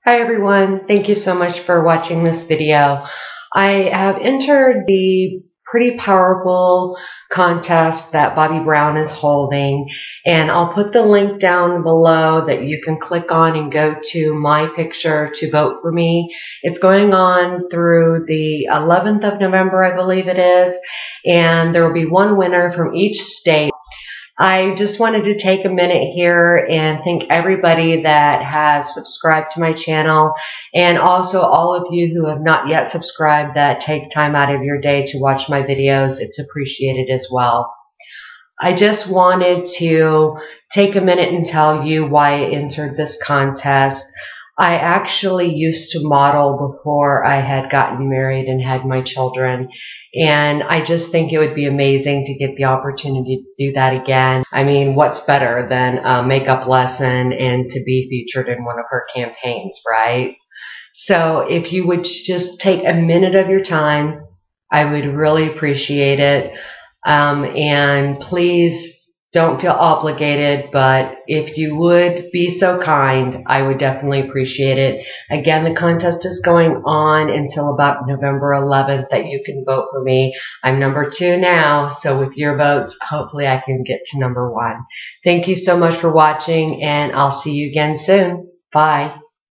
Hi everyone, thank you so much for watching this video. I have entered the pretty powerful contest that Bobbi Brown is holding, and I'll put the link down below that you can click on and go to my picture to vote for me. It's going on through the 11th of November, I believe it is, and there will be one winner from each state. I just wanted to take a minute here and thank everybody that has subscribed to my channel, and also all of you who have not yet subscribed that take time out of your day to watch my videos. It's appreciated as well. I just wanted to take a minute and tell you why I entered this contest. I actually used to model before I had gotten married and had my children, and I just think it would be amazing to get the opportunity to do that again. I mean, what's better than a makeup lesson and to be featured in one of her campaigns, right? So if you would just take a minute of your time, I would really appreciate it. And please don't feel obligated, but if you would be so kind, I would definitely appreciate it. Again, the contest is going on until about November 11th that you can vote for me. I'm number 2 now, so with your votes, hopefully I can get to number 1. Thank you so much for watching, and I'll see you again soon. Bye.